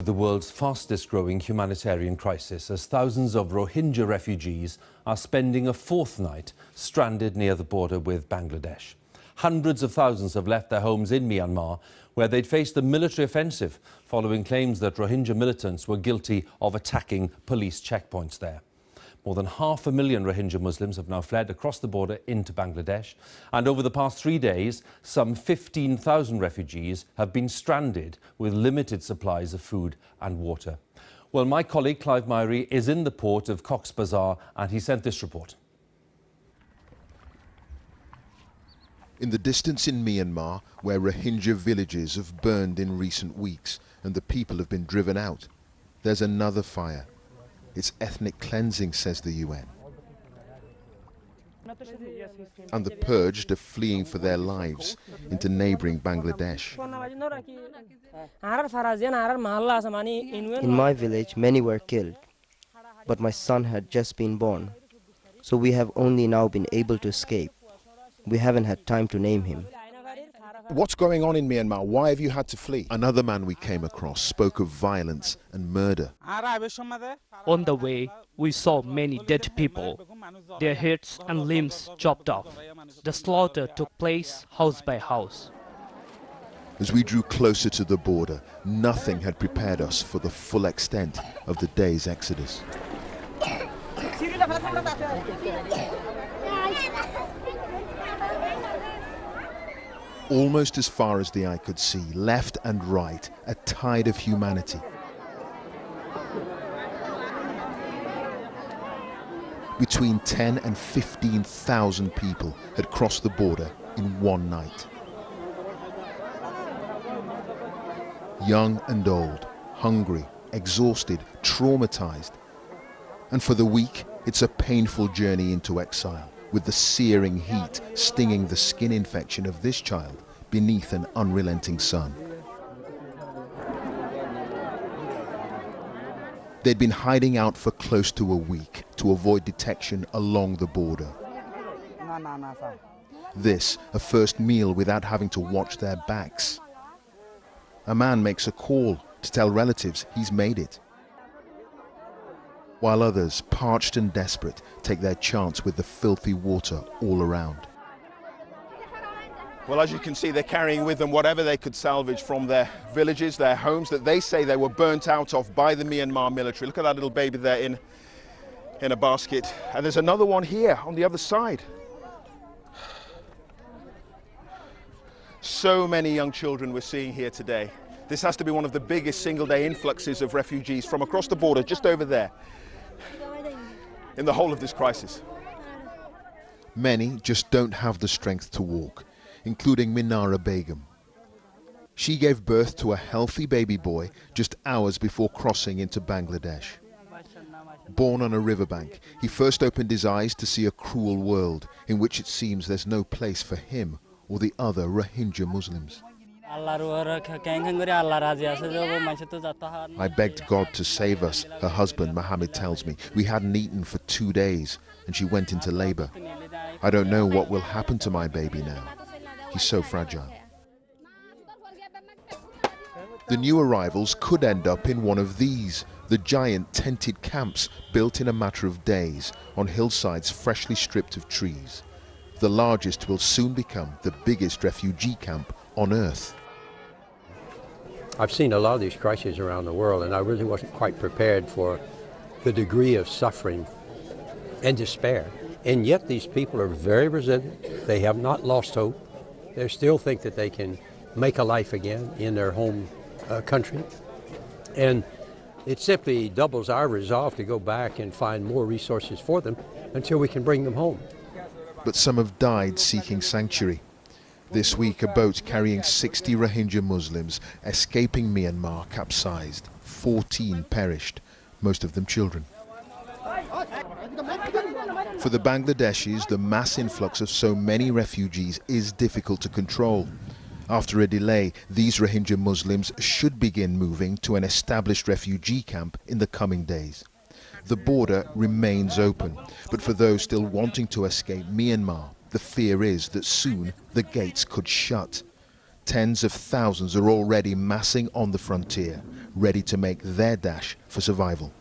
The world's fastest growing humanitarian crisis, as thousands of Rohingya refugees are spending a fourth night stranded near the border with Bangladesh. Hundreds of thousands have left their homes in Myanmar, where they'd faced a military offensive following claims that Rohingya militants were guilty of attacking police checkpoints there. More than 500,000 Rohingya Muslims have now fled across the border into Bangladesh, and over the past 3 days, some 15,000 refugees have been stranded with limited supplies of food and water. Well, my colleague Clive Myrie is in the port of Conx Bazar, and he sent this report. In the distance in Myanmar, where Rohingya villages have burned in recent weeks and the people have been driven out, there's another fire. It's ethnic cleansing, says the UN. And the purged are fleeing for their lives into neighbouring Bangladesh. In my village, many were killed, but my son had just been born, so we have only now been able to escape. We haven't had time to name him. What's going on in Myanmar? Why have you had to flee? Another man we came across spoke of violence and murder. On the way, we saw many dead people, their heads and limbs chopped off. The slaughter took place house by house. As we drew closer to the border, nothing had prepared us for the full extent of the day's exodus. Almost as far as the eye could see, left and right, a tide of humanity. Between 10 and 15,000 people had crossed the border in one night. Young and old, hungry, exhausted, traumatized. And for the weak, it's a painful journey into exile, with the searing heat stinging the skin infection of this child beneath an unrelenting sun. They'd been hiding out for close to a week to avoid detection along the border. This, a first meal without having to watch their backs. A man makes a call to tell relatives he's made it, while others, parched and desperate, take their chance with the filthy water all around. Well, as you can see, they're carrying with them whatever they could salvage from their villages, their homes that they say they were burnt out of by the Myanmar military. Look at that little baby there in a basket. And there's another one here on the other side. So many young children we're seeing here today. This has to be one of the biggest single-day influxes of refugees from across the border, just over there, in the whole of this crisis. Many just don't have the strength to walk, including Minara Begum. She gave birth to a healthy baby boy just hours before crossing into Bangladesh. Born on a riverbank, he first opened his eyes to see a cruel world in which it seems there's no place for him or the other Rohingya Muslims. I begged God to save us, her husband Mohammed tells me. We hadn't eaten for 2 days and she went into labor. I don't know what will happen to my baby now. He's so fragile. The new arrivals could end up in one of these, the giant tented camps built in a matter of days on hillsides freshly stripped of trees. The largest will soon become the biggest refugee camp on Earth. I've seen a lot of these crises around the world, and I really wasn't quite prepared for the degree of suffering and despair. And yet these people are very resilient. They have not lost hope. They still think that they can make a life again in their home country. And it simply doubles our resolve to go back and find more resources for them until we can bring them home. But some have died seeking sanctuary. This week, a boat carrying 60 Rohingya Muslims escaping Myanmar capsized. 14 perished, most of them children. For the Bangladeshis, the mass influx of so many refugees is difficult to control. After a delay, these Rohingya Muslims should begin moving to an established refugee camp in the coming days. The border remains open, but for those still wanting to escape Myanmar, the fear is that soon the gates could shut. Tens of thousands are already massing on the frontier, ready to make their dash for survival.